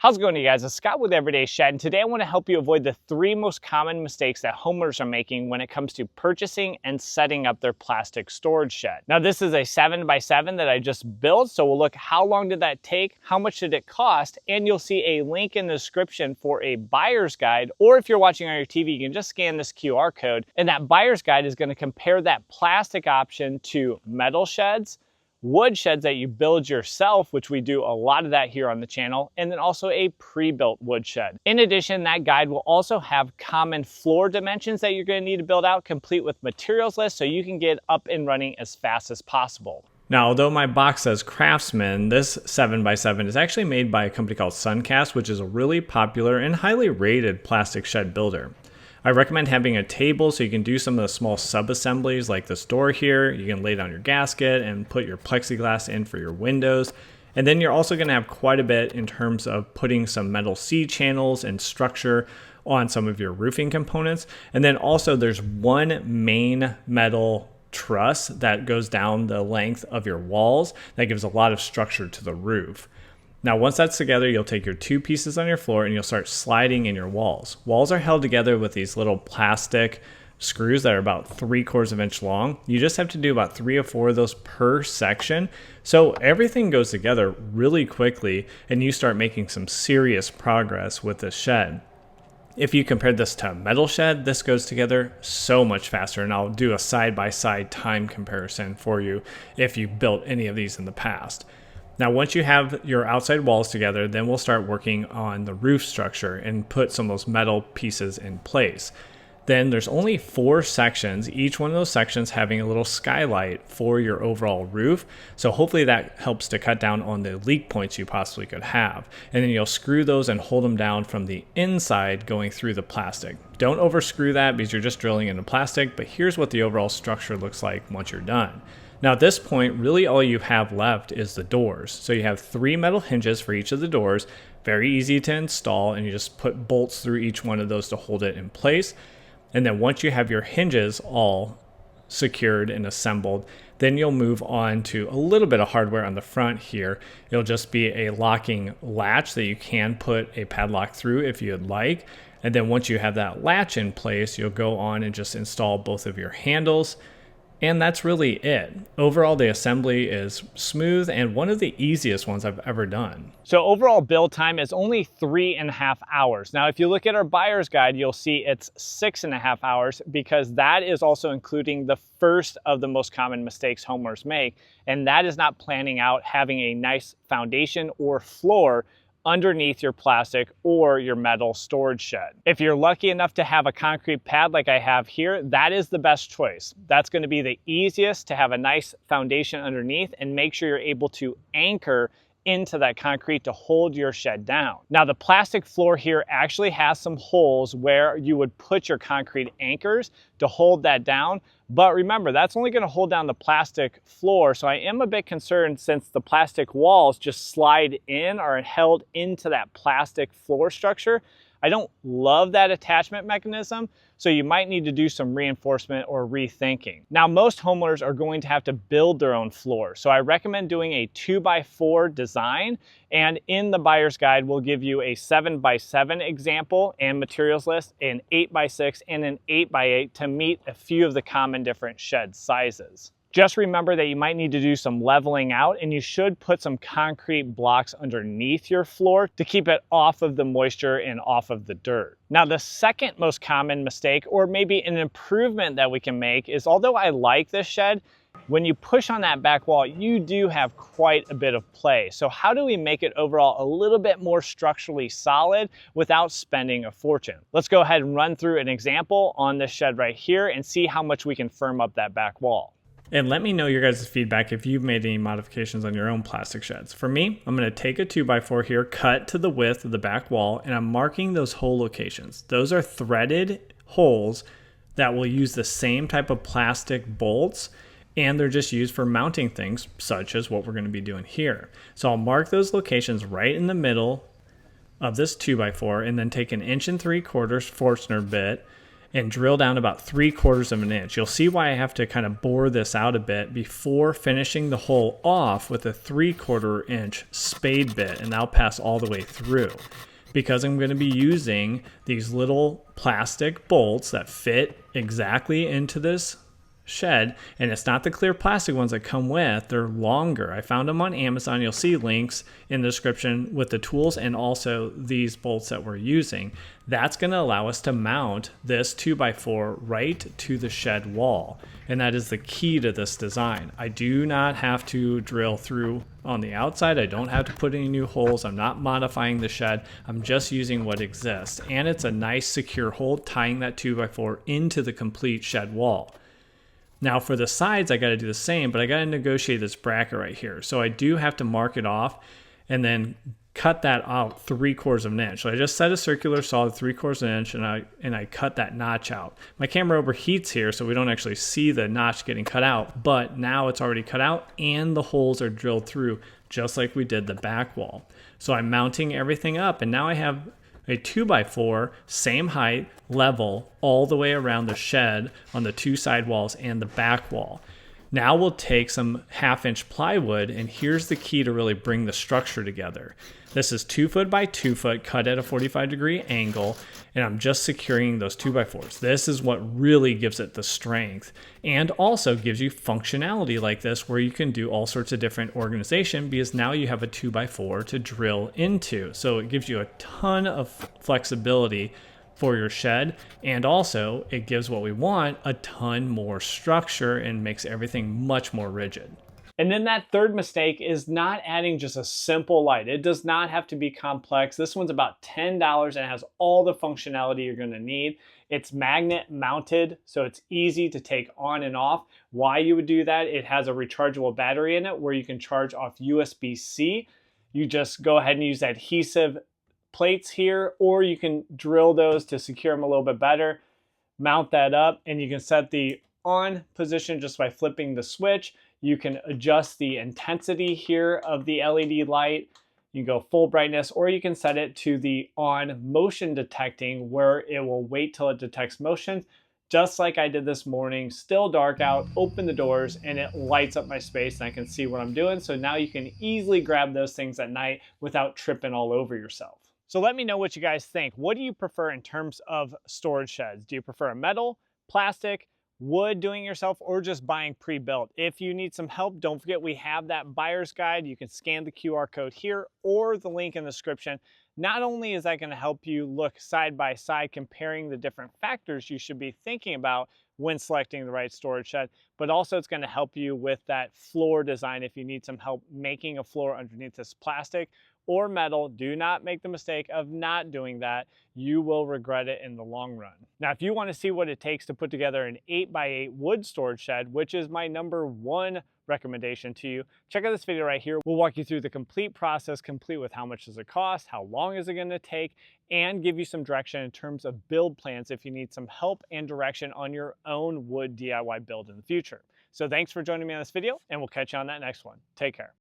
How's it going, you guys? It's Scott with Everyday Shed, and today I want to help you avoid the 3 most common mistakes that homeowners are making when it comes to purchasing and setting up their plastic storage shed. Now, this is a 7x7 that I just built, so we'll look how long did that take, how much did it cost, and you'll see a link in the description for a buyer's guide, or if you're watching on your TV, you can just scan this QR code, and that buyer's guide is going to compare that plastic option to metal sheds, wood sheds that you build yourself, which we do a lot of that here on the channel, and then also a pre-built wood shed. In addition, that guide will also have common floor dimensions that you're going to need to build out, complete with materials list, so you can get up and running as fast as possible. Now, although my box says Craftsman, this 7x7 is actually made by a company called Suncast, which is a really popular and highly rated plastic shed builder. I recommend having a table so you can do some of the small sub-assemblies like this door here. You can lay down your gasket and put your plexiglass in for your windows. And then you're also going to have quite a bit in terms of putting some metal C-channels and structure on some of your roofing components. And then also there's one main metal truss that goes down the length of your walls that gives a lot of structure to the roof. Now, once that's together, you'll take your 2 pieces on your floor and you'll start sliding in your walls. Walls are held together with these little plastic screws that are about 3/4 of an inch long. You just have to do about 3 or 4 of those per section. So everything goes together really quickly and you start making some serious progress with this shed. If you compare this to a metal shed, this goes together so much faster, and I'll do a side-by-side time comparison for you if you've built any of these in the past. Now, once you have your outside walls together, then we'll start working on the roof structure and put some of those metal pieces in place. Then there's only 4 sections, each one of those sections having a little skylight for your overall roof. So hopefully that helps to cut down on the leak points you possibly could have. And then you'll screw those and hold them down from the inside going through the plastic. Don't overscrew that because you're just drilling into plastic, but here's what the overall structure looks like once you're done. Now at this point, really all you have left is the doors. So you have 3 metal hinges for each of the doors, very easy to install, and you just put bolts through each one of those to hold it in place. And then once you have your hinges all secured and assembled, then you'll move on to a little bit of hardware on the front here. It'll just be a locking latch that you can put a padlock through if you'd like. And then once you have that latch in place, you'll go on and just install both of your handles. And that's really it. Overall, the assembly is smooth and one of the easiest ones I've ever done. So overall build time is only 3.5 hours. Now, if you look at our buyer's guide, you'll see it's 6.5 hours because that is also including the first of the most common mistakes homeowners make, and that is not planning out having a nice foundation or floor underneath your plastic or your metal storage shed. If you're lucky enough to have a concrete pad like I have here, that is the best choice. That's going to be the easiest to have a nice foundation underneath and make sure you're able to anchor into that concrete to hold your shed down. Now, the plastic floor here actually has some holes where you would put your concrete anchors to hold that down. But remember, that's only going to hold down the plastic floor. So I am a bit concerned since the plastic walls just slide in or are held into that plastic floor structure. I don't love that attachment mechanism, so you might need to do some reinforcement or rethinking. Now, most homeowners are going to have to build their own floor, so I recommend doing a 2x4 design, and in the buyer's guide, we'll give you a 7x7 example and materials list, an 8x6, and an 8x8 to meet a few of the common different shed sizes. Just remember that you might need to do some leveling out, and you should put some concrete blocks underneath your floor to keep it off of the moisture and off of the dirt. Now, the second most common mistake, or maybe an improvement that we can make, is although I like this shed, when you push on that back wall, you do have quite a bit of play. So how do we make it overall a little bit more structurally solid without spending a fortune? Let's go ahead and run through an example on this shed right here and see how much we can firm up that back wall. And let me know your guys' feedback if you've made any modifications on your own plastic sheds. For me, I'm going to take a 2x4 here, cut to the width of the back wall, and I'm marking those hole locations. Those are threaded holes that will use the same type of plastic bolts, and they're just used for mounting things such as what we're going to be doing here. So I'll mark those locations right in the middle of this 2x4 and then take an 1 3/4 Forstner bit and drill down about 3/4 of an inch. You'll see why I have to kind of bore this out a bit before finishing the hole off with a 3/4 inch spade bit, and that'll pass all the way through. Because I'm going to be using these little plastic bolts that fit exactly into this shed, and it's not the clear plastic ones that come with, they're longer. I found them on Amazon. You'll see links in the description with the tools and also these bolts that we're using. That's going to allow us to mount this 2x4 right to the shed wall, and that is the key to this design. I do not have to drill through on the outside. I don't have to put any new holes. I'm not modifying the shed. I'm just using what exists, and it's a nice secure hole tying that 2x4 into the complete shed wall. Now for the sides, I got to do the same, but I got to negotiate this bracket right here. So I do have to mark it off and then cut that out 3/4 of an inch. So I just set a circular solid 3/4 of an inch, and I cut that notch out. My camera overheats here, so we don't actually see the notch getting cut out, but now it's already cut out and the holes are drilled through just like we did the back wall. So I'm mounting everything up, and now I have a 2x4, same height, level, all the way around the shed on the two side walls and the back wall. Now we'll take some 1/2 inch plywood, and here's the key to really bring the structure together. This is 2 foot by 2 foot cut at a 45-degree angle, and I'm just securing those 2x4s. This is what really gives it the strength and also gives you functionality like this where you can do all sorts of different organization, because now you have a 2x4 to drill into. So it gives you a ton of flexibility for your shed, and also it gives what we want, a ton more structure, and makes everything much more rigid. And then that third mistake is not adding just a simple light. It does not have to be complex. This one's about $10 and it has all the functionality you're going to need. It's magnet mounted, so it's easy to take on and off. Why you would do that, it has a rechargeable battery in it where you can charge off USB-C. You just go ahead and use adhesive plates here, or you can drill those to secure them a little bit better. Mount that up, and you can set the on position just by flipping the switch. You can adjust the intensity here of the LED light. You can go full brightness, or you can set it to the on motion detecting, where it will wait till it detects motion, just like I did this morning. Still dark out, open the doors, and it lights up my space and I can see what I'm doing. So now you can easily grab those things at night without tripping all over yourself. So let me know what you guys think. What do you prefer in terms of storage sheds? Do you prefer a metal, plastic, wood, doing it yourself, or just buying pre-built? If you need some help, don't forget we have that buyer's guide. You can scan the QR code here or the link in the description. Not only is that going to help you look side by side comparing the different factors you should be thinking about when selecting the right storage shed, but also it's going to help you with that floor design if you need some help making a floor underneath this plastic or metal. Do not make the mistake of not doing that. You will regret it in the long run. Now, if you want to see what it takes to put together an 8x8 wood storage shed, which is my #1 recommendation to you, check out this video right here. We'll walk you through the complete process, complete with how much does it cost, how long is it going to take, and give you some direction in terms of build plans if you need some help and direction on your own wood DIY build in the future. So thanks for joining me on this video, and we'll catch you on that next one. Take care.